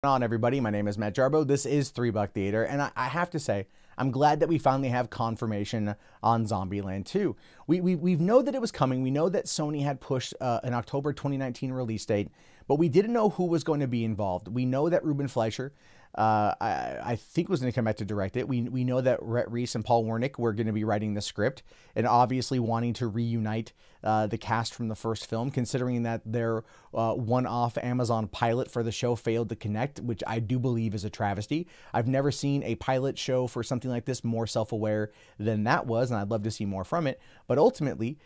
On everybody, my name is Matt Jarbo. This is $3 Theater, and I have to say, I'm glad that we finally have confirmation on Zombieland 2. We know that it was coming. We know that Sony had pushed an October 2019 release date, but we didn't know who was going to be involved. We know that Rueben Fleischer, I think, was going to come back to direct it. We know that Rhett, Reese, and Wernick were going to be writing the script, and obviously wanting to reunite the cast from the first film, considering that their one-off Amazon pilot for the show failed to connect, which I do believe is a travesty. I've never seen a pilot show for something like this more self-aware than that was, and I'd love to see more from it. But ultimately,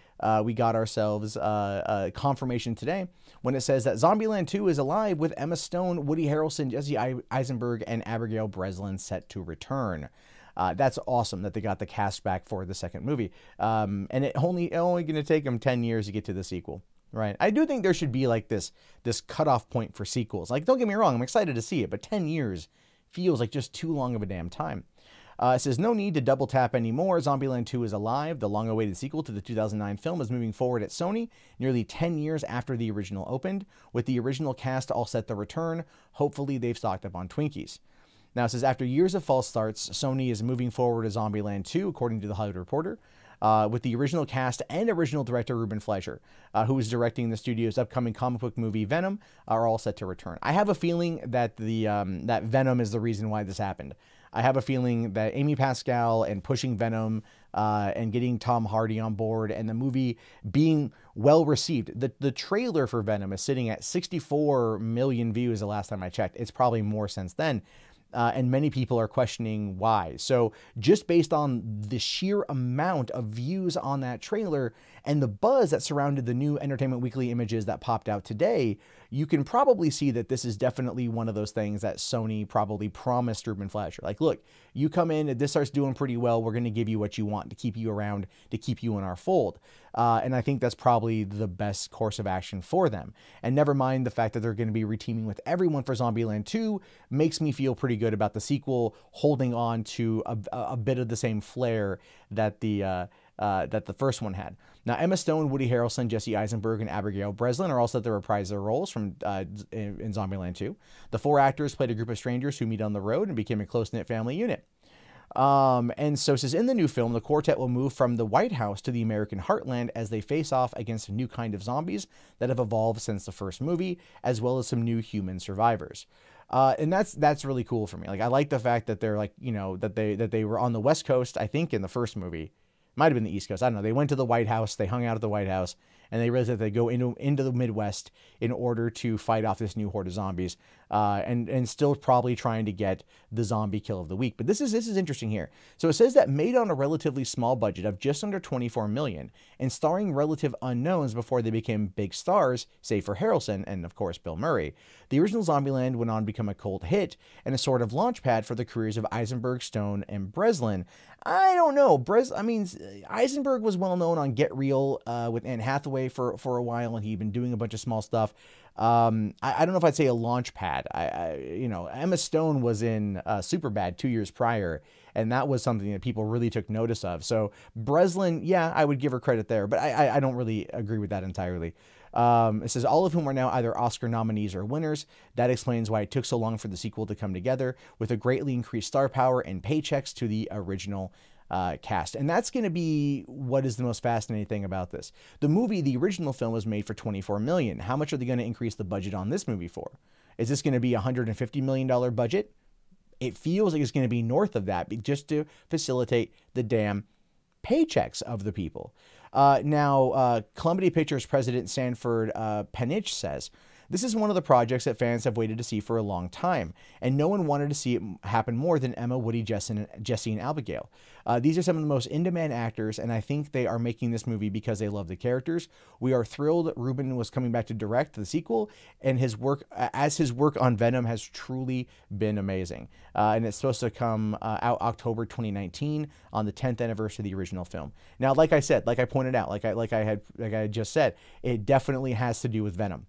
we got ourselves confirmation today when it says that Zombieland 2 is alive with Emma Stone, Woody Harrelson, Jesse Eisenberg, and Abigail Breslin set to return. That's awesome that they got the cast back for the second movie. And it only going to take them 10 years to get to the sequel, right? I do think there should be like this cutoff point for sequels. Like, don't get me wrong, I'm excited to see it, but 10 years feels like just too long of a damn time. It says, no need to double tap anymore. Zombieland 2 is alive. The long-awaited sequel to the 2009 film is moving forward at Sony, nearly 10 years after the original opened, with the original cast all set to return. Hopefully they've stocked up on Twinkies. Now, it says, after years of false starts, Sony is moving forward to Zombieland 2, according to The Hollywood Reporter, with the original cast and original director Rueben Fleischer, who is directing the studio's upcoming comic book movie Venom, are all set to return. I have a feeling that that Venom is the reason why this happened. I have a feeling that Amy Pascal and pushing Venom and getting Tom Hardy on board and the movie being well received. The trailer for Venom is sitting at 64 million views the last time I checked. It's probably more since then. And many people are questioning why. So just based on the sheer amount of views on that trailer and the buzz that surrounded the new Entertainment Weekly images that popped out today, you can probably see that this is definitely one of those things that Sony probably promised Rueben Fleischer. Like, look, you come in, if this starts doing pretty well, we're going to give you what you want to keep you around, to keep you in our fold. And I think that's probably the best course of action for them. And never mind the fact that they're going to be reteaming with everyone for Zombieland 2 makes me feel pretty good about the sequel holding on to a bit of the same flair that the first one had. Now, Emma Stone, Woody Harrelson, Jesse Eisenberg, and Abigail Breslin are all set to reprise their roles from in Zombieland 2. The four actors played a group of strangers who meet on the road and became a close-knit family unit. And so it says, in the new film, the quartet will move from the White House to the American heartland as they face off against a new kind of zombies that have evolved since the first movie, as well as some new human survivors. And that's really cool for me. Like, I like the fact that they're like, you know, that they were on the West Coast, I think, in the first movie. Might have been the East Coast. I don't know. They went to the White House. They hung out at the White House, and they realized that they go into the Midwest in order to fight off this new horde of zombies, and still probably trying to get the zombie kill of the week. But this is interesting here. So it says that made on a relatively small budget of just under 24 million, and starring relative unknowns before they became big stars, save for Harrelson and of course Bill Murray. The original Zombieland went on to become a cult hit and a sort of launchpad for the careers of Eisenberg, Stone, and Breslin. I don't know. Eisenberg was well known on Get Real with Anne Hathaway for a while, and he'd been doing a bunch of small stuff. I don't know if I'd say a launch pad. You know, Emma Stone was in Superbad 2 years prior, and that was something that people really took notice of. So Breslin, yeah, I would give her credit there, but I don't really agree with that entirely. It says, all of whom are now either Oscar nominees or winners. That explains why it took so long for the sequel to come together, with a greatly increased star power and paychecks to the original cast. And that's going to be what is the most fascinating thing about this. The movie, the original film, was made for $24 million. How much are they going to increase the budget on this movie for? Is this going to be a $150 million budget? It feels like it's going to be north of that, just to facilitate the damn paychecks of the people. Now, Columbia Pictures president Sanford Penich says, this is one of the projects that fans have waited to see for a long time, and no one wanted to see it happen more than Emma, Woody, Jesse, and Abigail. These are some of the most in-demand actors, and I think they are making this movie because they love the characters. We are thrilled Rueben was coming back to direct the sequel, and his work on Venom has truly been amazing. And it's supposed to come out October 2019 on the 10th anniversary of the original film. Now, like I said, like I pointed out, like I had just said, it definitely has to do with Venom.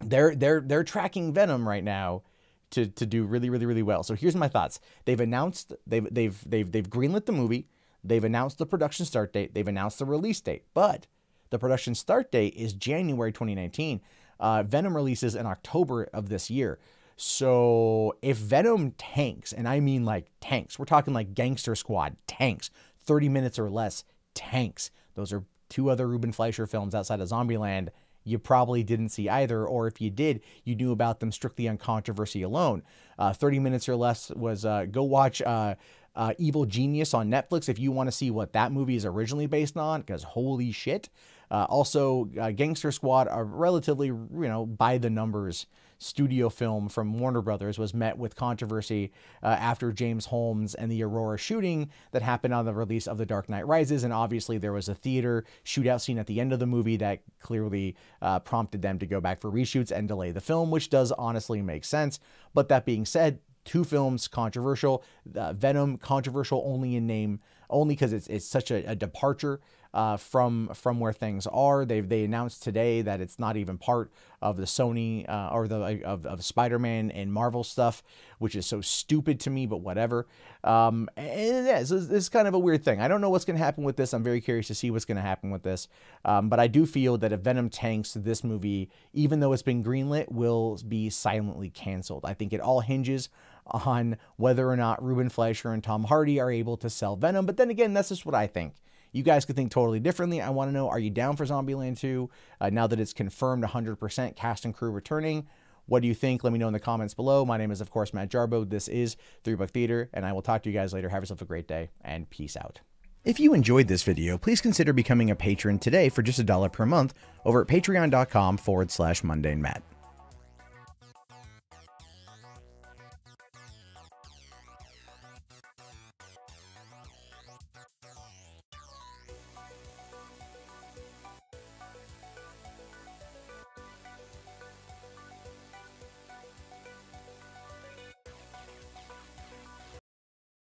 They're tracking Venom right now to do really well. So here's my thoughts. They've announced they've greenlit the movie. They've announced the production start date. They've announced the release date. But the production start date is January 2019. Venom releases in October of this year. So if Venom tanks, and I mean like tanks, we're talking like Gangster Squad tanks, 30 minutes or less tanks. Those are two other Rueben Fleischer films outside of Zombieland you probably didn't see either, or if you did, you knew about them strictly on controversy alone. 30 minutes or less was go watch Evil Genius on Netflix if you want to see what that movie is originally based on, because holy shit. Also, Gangster Squad, a relatively, by the numbers studio film from Warner Brothers, was met with controversy after James Holmes and the Aurora shooting that happened on the release of The Dark Knight Rises. And obviously there was a theater shootout scene at the end of the movie that clearly prompted them to go back for reshoots and delay the film, which does honestly make sense. But that being said, two films controversial. Venom controversial only in name, only because it's such a departure from where things are. They announced today that it's not even part of the Sony or of Spider-Man and Marvel stuff, which is so stupid to me, but whatever. And yeah, so this is kind of a weird thing. I don't know what's going to happen with this. I'm very curious to see what's going to happen with this. But I do feel that if Venom tanks, this movie, even though it's been greenlit, will be silently canceled. I think it all hinges on whether or not Rueben Fleischer and Tom Hardy are able to sell Venom. But then again, that's just what I think. You guys could think totally differently. I want to know, are you down for Zombieland 2 now that it's confirmed 100% cast and crew returning? What do you think? Let me know in the comments below. My name is, of course, Matt Jarbo. This is 3 Buck Theater, and I will talk to you guys later. Have yourself a great day, and peace out. If you enjoyed this video, please consider becoming a patron today for just $1 per month over at patreon.com/MundaneMatt.